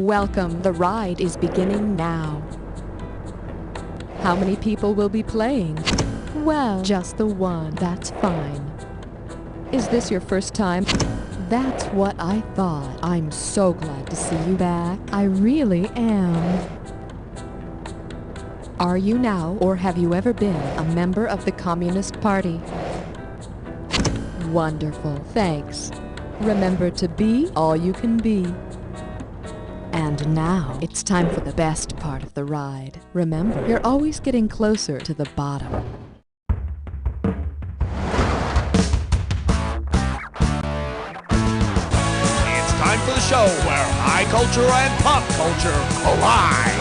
Welcome, the ride is beginning now. How many people will be playing? Well, just the one, that's fine. Is this your first time? That's what I thought. I'm so glad to see you back. I really am. Are you now, or have you ever been, a member of the Communist Party? Wonderful, thanks. Remember to be all you can be. And now, it's time for the best part of the ride. Remember, you're always getting closer to the bottom. It's time for the show where high culture and pop culture collide.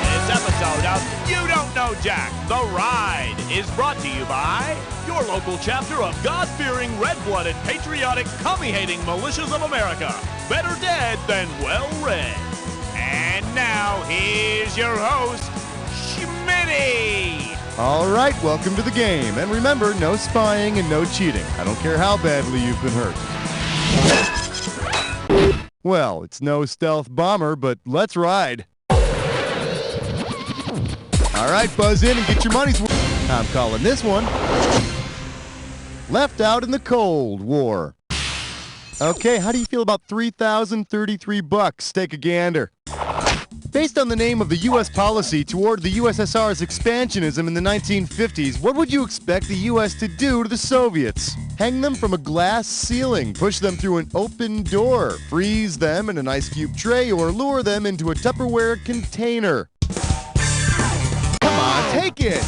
This episode of You Don't Know Jack, The Ride, is brought to you by your local chapter of God-fearing, red-blooded, patriotic, commie-hating militias of America. Better dead than well-read. And now, here's your host, Schmitty. All right, welcome to the game. And remember, no spying and no cheating. I don't care how badly you've been hurt. Well, it's no stealth bomber, but let's ride. All right, buzz in and get your money's worth. I'm calling this one Left Out in the Cold War. Okay, how do you feel about $3,033? Take a gander. Based on the name of the U.S. policy toward the USSR's expansionism in the 1950s, what would you expect the U.S. to do to the Soviets? Hang them from a glass ceiling, push them through an open door, freeze them in an ice cube tray, or lure them into a Tupperware container? Come on, take it!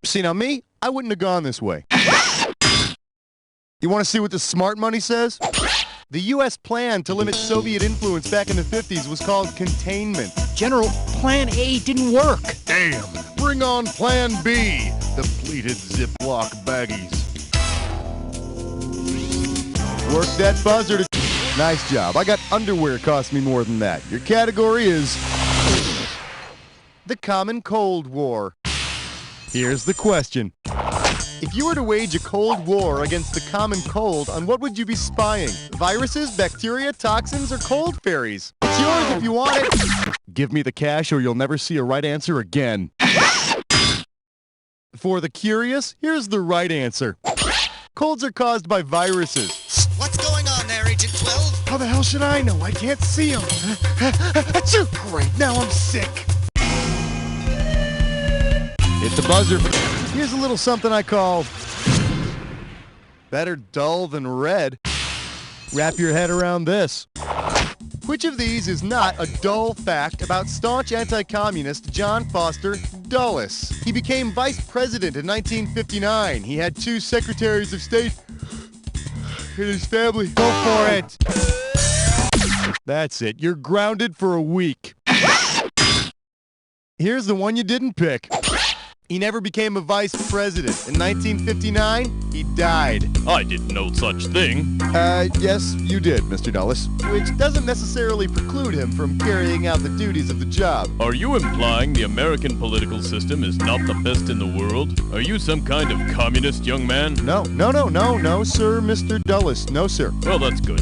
See, now me, I wouldn't have gone this way. You want to see what the smart money says? The U.S. plan to limit Soviet influence back in the 50s was called containment. General, Plan A didn't work. Damn! Bring on Plan B, depleted Ziploc baggies. Work that buzzer to... Nice job. I got underwear cost me more than that. Your category is... the Common Cold War. Here's the question. If you were to wage a cold war against the common cold, on what would you be spying? Viruses, bacteria, toxins, or cold fairies? It's yours if you want it. Give me the cash or you'll never see a right answer again. For the curious, here's the right answer. Colds are caused by viruses. What's going on there, Agent 12? How the hell should I know? I can't see them. Achoo! Great, now I'm sick. Hit the buzzer. Here's a little something I call better dull than red. Wrap your head around this. Which of these is not a dull fact about staunch anti-communist John Foster Dulles? He became vice president in 1959. He had 2 secretaries of state in his family. Go for it. That's it. You're grounded for a week. Here's the one you didn't pick. He never became a vice president. In 1959, he died. I didn't know such thing. Yes, you did, Mr. Dulles. Which doesn't necessarily preclude him from carrying out the duties of the job. Are you implying the American political system is not the best in the world? Are you some kind of communist, young man? No, sir, Mr. Dulles. No, sir. Well, that's good.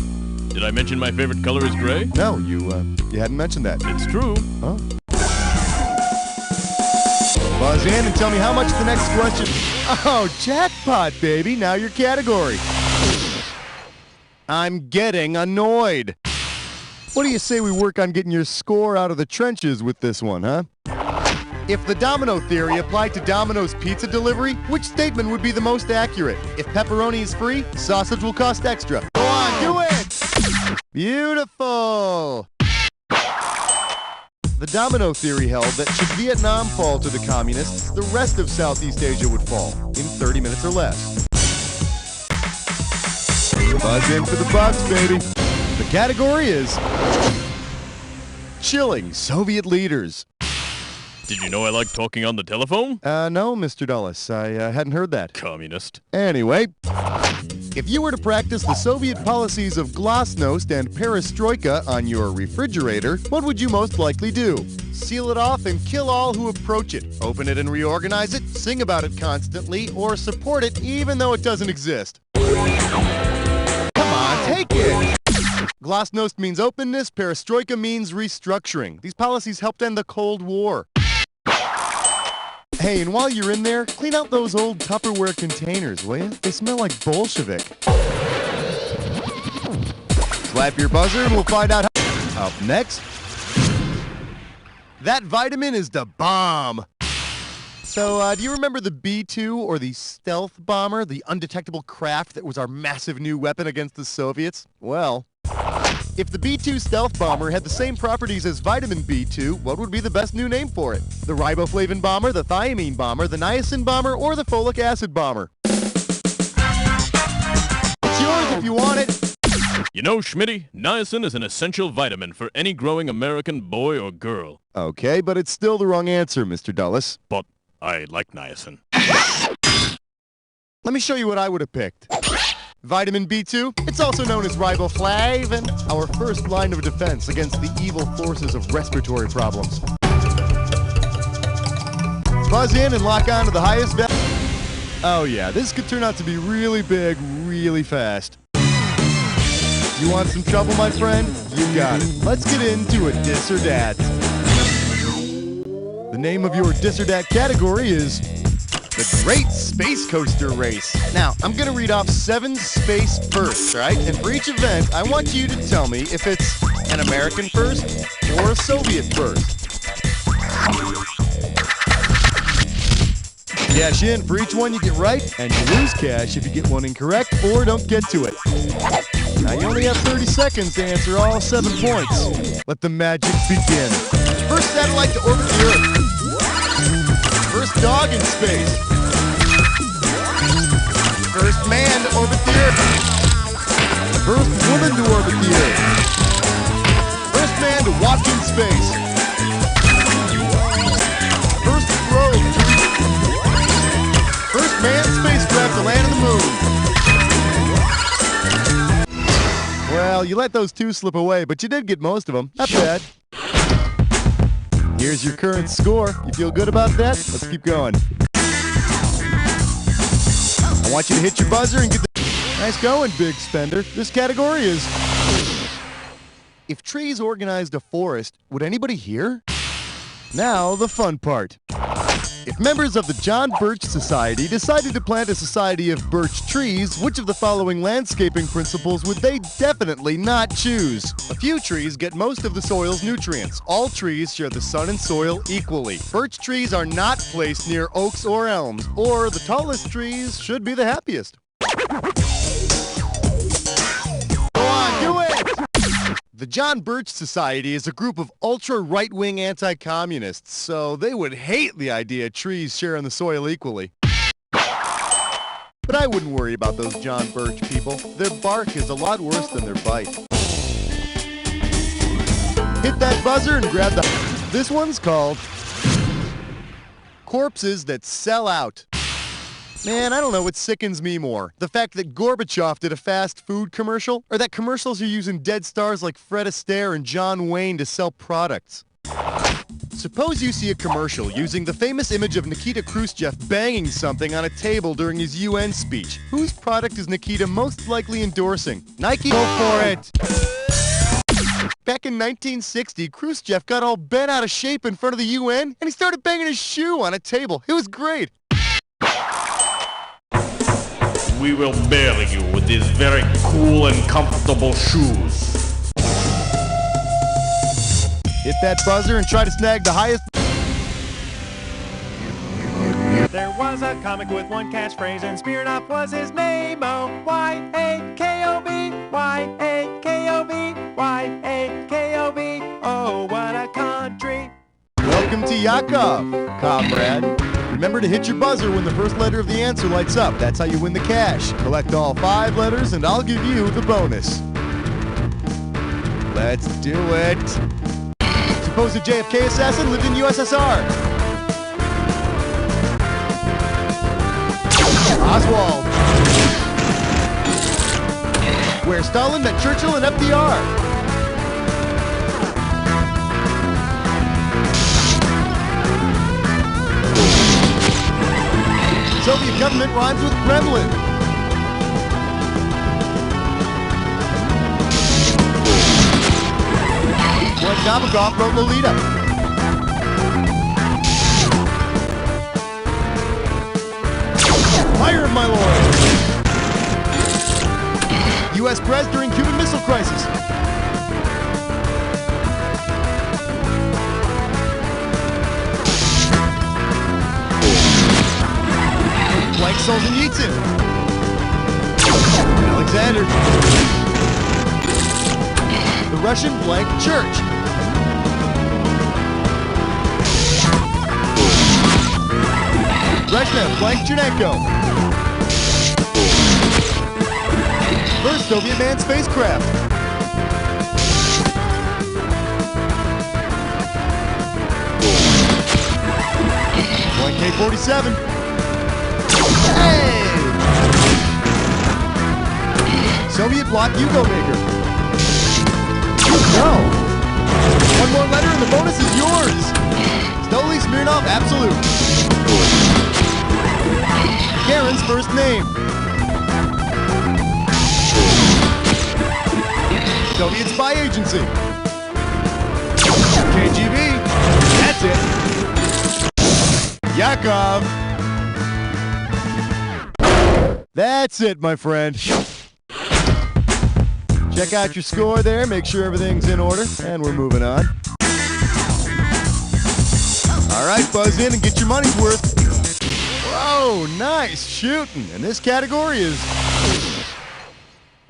Did I mention my favorite color is gray? No, you hadn't mentioned that. It's true. Oh. Buzz in and tell me how much the next question... Oh, jackpot, baby. Now your category. I'm getting annoyed. What do you say we work on getting your score out of the trenches with this one, huh? If the domino theory applied to Domino's pizza delivery, which statement would be the most accurate? If pepperoni is free, sausage will cost extra. Go on, do it! Beautiful! The domino theory held that should Vietnam fall to the communists, the rest of Southeast Asia would fall in 30 minutes or less. Buzz in for the bucks, baby. The category is chilling Soviet leaders. Did you know I like talking on the telephone? No, Mr. Dulles. I hadn't heard that. Communist. Anyway, if you were to practice the Soviet policies of glasnost and perestroika on your refrigerator, what would you most likely do? Seal it off and kill all who approach it. Open it and reorganize it, sing about it constantly, or support it even though it doesn't exist. Come on, take it! Glasnost means openness. Perestroika means restructuring. These policies helped end the Cold War. Hey, and while you're in there, clean out those old Tupperware containers, will you? They smell like Bolshevik. Slap your buzzer and we'll find out how. Up next, that vitamin is the bomb. So, do you remember the B-2 or the stealth bomber, the undetectable craft that was our massive new weapon against the Soviets? Well, if the B-2 stealth bomber had the same properties as vitamin B2, what would be the best new name for it? The riboflavin bomber, the thiamine bomber, the niacin bomber, or the folic acid bomber? It's yours if you want it. You know, Schmitty, niacin is an essential vitamin for any growing American boy or girl. Okay, but it's still the wrong answer, Mr. Dulles. But I like niacin. Let me show you what I would have picked. Vitamin B2, it's also known as riboflavin, our first line of defense against the evil forces of respiratory problems. Buzz in and lock on to the highest value. Oh yeah, this could turn out to be really big, really fast. You want some trouble, my friend? You got it. Let's get into a dis or dat. The name of your dis or dat category is the Great Space Coaster Race. Now, I'm going to read off 7 space firsts, right? And for each event, I want you to tell me if it's an American first or a Soviet first. Cash in for each one you get right, and you lose cash if you get one incorrect or don't get to it. Now, you only have 30 seconds to answer all 7 points. Let the magic begin. First satellite to orbit the Earth. First dog in space. First man to orbit the Earth. First woman to orbit the Earth. First man to walk in space. First probe. First manned spacecraft to land on the moon. Well, you let those 2 slip away, but you did get most of them. Not bad. Here's your current score. You feel good about that? Let's keep going. I want you to hit your buzzer and get the... Nice going, big spender. This category is... If trees organized a forest, would anybody hear? Now, the fun part. If members of the John Birch Society decided to plant a society of birch trees, which of the following landscaping principles would they definitely not choose? A few trees get most of the soil's nutrients. All trees share the sun and soil equally. Birch trees are not placed near oaks or elms, or the tallest trees should be the happiest. Go on, do it! The John Birch Society is a group of ultra-right-wing anti-communists, so they would hate the idea trees sharing the soil equally. But I wouldn't worry about those John Birch people. Their bark is a lot worse than their bite. Hit that buzzer and grab the... This one's called... Corpses that sell out. Man, I don't know what sickens me more. The fact that Gorbachev did a fast food commercial, or that commercials are using dead stars like Fred Astaire and John Wayne to sell products. Suppose you see a commercial using the famous image of Nikita Khrushchev banging something on a table during his UN speech. Whose product is Nikita most likely endorsing? Nike? Go for it! Back in 1960, Khrushchev got all bent out of shape in front of the UN, and he started banging his shoe on a table. It was great. We will bury you with these very cool and comfortable shoes. Hit that buzzer and try to snag the highest... There was a comic with one catchphrase, and Smirnoff was his name-o. Y-A-K-O-B, Y-A-K-O-B, Y-A-K-O-B. Oh, what a country. Welcome to Yakov, comrade. Remember to hit your buzzer when the first letter of the answer lights up. That's how you win the cash. Collect all 5 letters and I'll give you the bonus. Let's do it. Supposed JFK assassin lived in USSR. Oswald. Where Stalin met Churchill and FDR. Soviet government rhymes with Kremlin. like Nabokov wrote Lolita. Fire, my lord! U.S. Press during Cuban Missile Crisis. Blank Solzhenitsyn. Alexander. The Russian blank church. Brezhnev blank Chernenko. First Soviet manned spacecraft. Blank K-47. Hey! Soviet bloc U-Go maker. No! One more letter and the bonus is yours! Stoly Smirnov Absolute. Karen's first name. Soviet spy agency. KGB. That's it. Yakov. That's it, my friend. Check out your score there, make sure everything's in order, and we're moving on. All right, buzz in and get your money's worth. Whoa, nice shooting. And this category is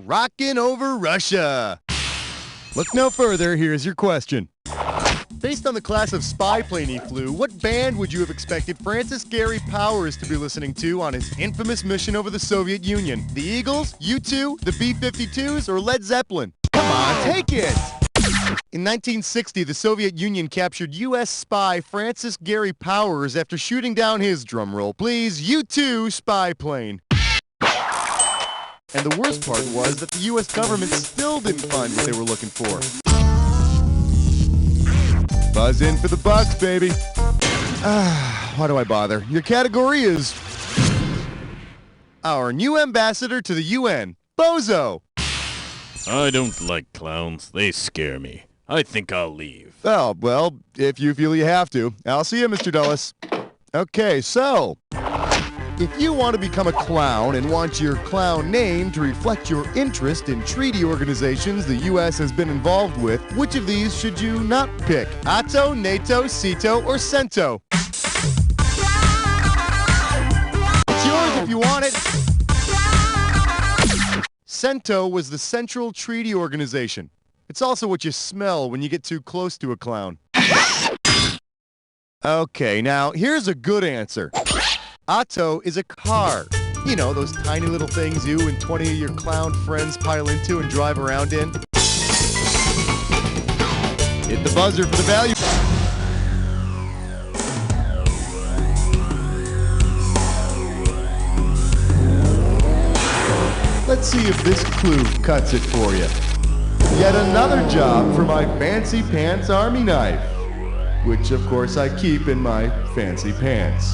Rockin' Over Russia. Look no further, here's your question. Based on the class of spy plane he flew, what band would you have expected Francis Gary Powers to be listening to on his infamous mission over the Soviet Union? The Eagles, U2, the B-52s, or Led Zeppelin? Come on, take it! In 1960, the Soviet Union captured U.S. spy Francis Gary Powers after shooting down his, drumroll please, U-2 spy plane. And the worst part was that the U.S. government still didn't find what they were looking for. Buzz in for the bucks, baby. Why do I bother? Your category is our new ambassador to the UN, Bozo. I don't like clowns. They scare me. I think I'll leave. Oh, well, if you feel you have to. I'll see you, Mr. Dulles. Okay, so if you want to become a clown and want your clown name to reflect your interest in treaty organizations the U.S. has been involved with, which of these should you not pick? ATO, NATO, CETO, or CENTO? It's yours if you want it. CENTO was the Central Treaty Organization. It's also what you smell when you get too close to a clown. Okay, now here's a good answer. ATO is a car. You know, those tiny little things you and 20 of your clown friends pile into and drive around in. Hit the buzzer for the value. Let's see if this clue cuts it for you. Yet another job for my fancy pants army knife, which of course I keep in my fancy pants.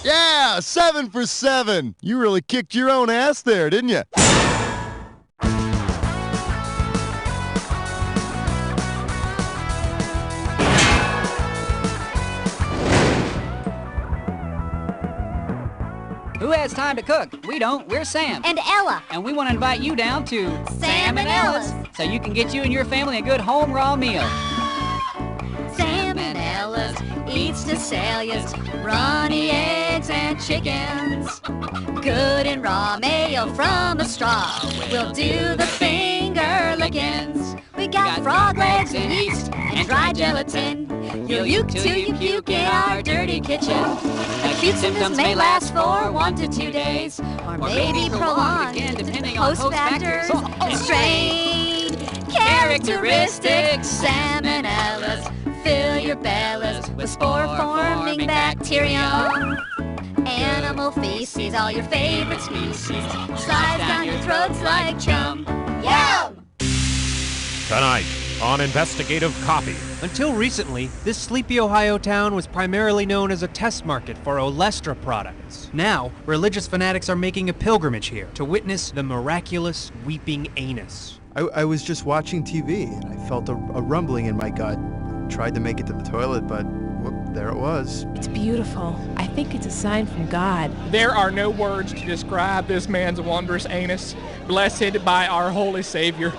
Yeah, 7 for 7. You really kicked your own ass there, didn't you? Who has time to cook? We don't. We're Sam. And Ella. And we want to invite you down to Sam and Ella's. so you can get you and your family a good home raw meal. Sam and Ella's eats to sell yous runny eggs and chickens. Good and raw mayo from a straw. We'll do the finger lickings. We got frog legs and yeast and dry gelatin. You'll uke till you puke in our dirty kitchen. Acute symptoms may last for 1 to 2 days, or maybe prolonged again, depending on host factors and strain characteristics. Salmonellas fill your bellas with spore-forming bacterium. Animal feces, all your favorite species, slides down your throats like chum. Yum! Tonight on Investigative Coffee. Until recently, this sleepy Ohio town was primarily known as a test market for Olestra products. Now, religious fanatics are making a pilgrimage here to witness the miraculous weeping anus. I was just watching TV and I felt a rumbling in my gut. Tried to make it to the toilet, but whoop, there it was. It's beautiful. I think it's a sign from God. There are no words to describe this man's wondrous anus, blessed by our holy Savior.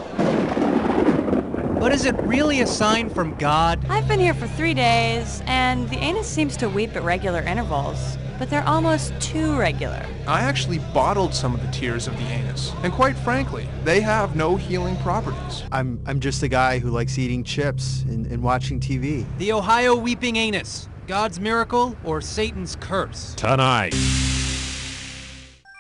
But is it really a sign from God? I've been here for 3 days, and the anus seems to weep at regular intervals, but they're almost too regular. I actually bottled some of the tears of the anus, and quite frankly, they have no healing properties. I'm just a guy who likes eating chips and watching TV. The Ohio weeping anus. God's miracle or Satan's curse? Tonight.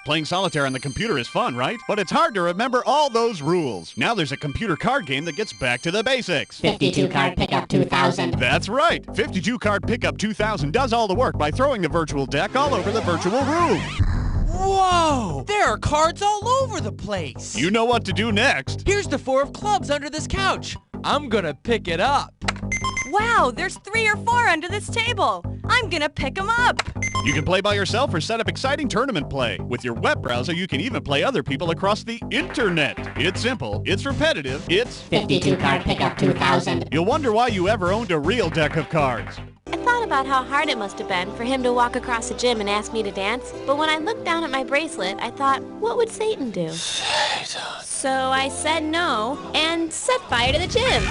Playing solitaire on the computer is fun, right? But it's hard to remember all those rules. Now there's a computer card game that gets back to the basics. 52 card pickup 2000. That's right. 52 card pickup 2000 does all the work by throwing the virtual deck all over the virtual room. Whoa! There are cards all over the place. You know what to do next. Here's the 4 of clubs under this couch. I'm gonna pick it up. Wow, there's 3 or 4 under this table. I'm gonna pick them up. You can play by yourself or set up exciting tournament play. With your web browser, you can even play other people across the internet. It's simple, it's repetitive, it's 52 card pickup 2000. You'll wonder why you ever owned a real deck of cards. I thought about how hard it must have been for him to walk across the gym and ask me to dance, but when I looked down at my bracelet, I thought, what would Satan do? So I said no and set fire to the gym.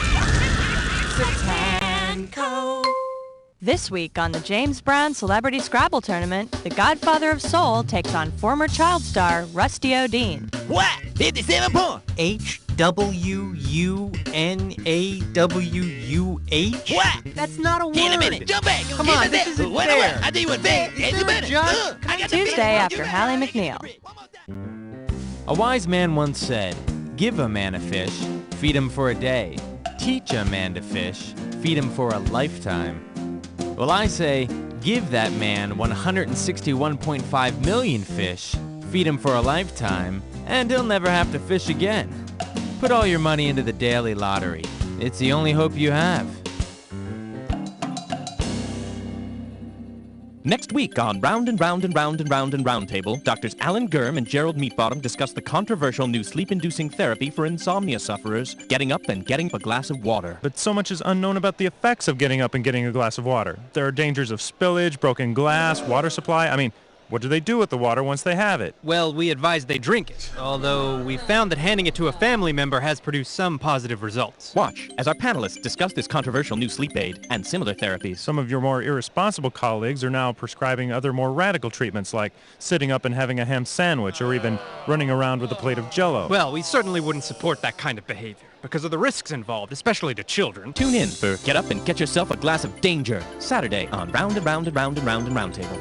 This week on the James Brown Celebrity Scrabble Tournament, the Godfather of Soul takes on former child star Rusty O'Dean. What? 57 points. H-W-U-N-A-W-U-H? What? That's not a word. In a minute. Jump back. Come on, this isn't fair. I tell you what, fair. Tuesday after Hallie McNeil. A wise man once said, give a man a fish, feed him for a day. Teach a man to fish, feed him for a lifetime. Well, I say, give that man 161.5 million fish, feed him for a lifetime, and he'll never have to fish again. Put all your money into the daily lottery. It's the only hope you have. Next week on Round and Round and Round and Round and Round Table, Doctors Alan Gurm and Gerald Meatbottom discuss the controversial new sleep-inducing therapy for insomnia sufferers, getting up and getting a glass of water. But so much is unknown about the effects of getting up and getting a glass of water. There are dangers of spillage, broken glass, water supply. I mean, what do they do with the water once they have it? Well, we advise they drink it, although we found that handing it to a family member has produced some positive results. Watch as our panelists discuss this controversial new sleep aid and similar therapies. Some of your more irresponsible colleagues are now prescribing other more radical treatments like sitting up and having a ham sandwich or even running around with a plate of Jell-O. Well, we certainly wouldn't support that kind of behavior because of the risks involved, especially to children. Tune in for Get Up and Get Yourself a Glass of Danger, Saturday on Round and Round and Round and Round and Round Table.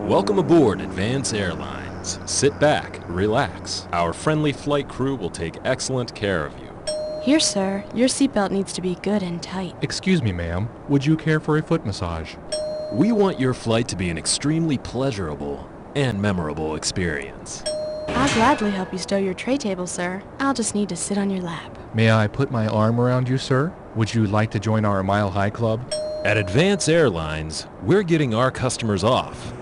Welcome aboard Advance Airlines. Sit back, relax. Our friendly flight crew will take excellent care of you. Here, sir. Your seatbelt needs to be good and tight. Excuse me, ma'am. Would you care for a foot massage? We want your flight to be an extremely pleasurable and memorable experience. I'll gladly help you stow your tray table, sir. I'll just need to sit on your lap. May I put my arm around you, sir? Would you like to join our Mile High Club? At Advance Airlines, we're getting our customers off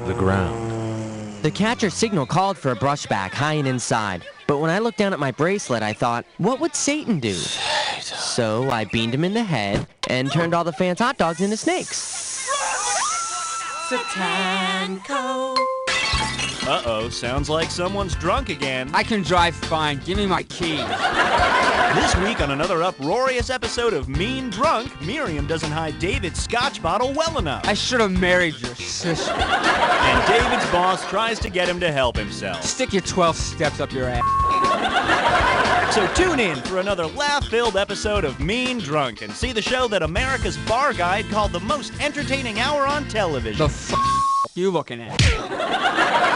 the ground. The catcher signal called for a brushback high and inside, but when I looked down at my bracelet, I thought, what would Satan do? So I beamed him in the head and turned all the fans' hot dogs into snakes. Satanko. Uh-oh, sounds like someone's drunk again. I can drive fine. Give me my keys. This week on another uproarious episode of Mean Drunk, Miriam doesn't hide David's scotch bottle well enough. I should have married your sister. And David's boss tries to get him to help himself. Stick your 12 steps up your ass. So tune in for another laugh-filled episode of Mean Drunk and see the show that America's Bar Guide called the most entertaining hour on television. The f*** you looking at?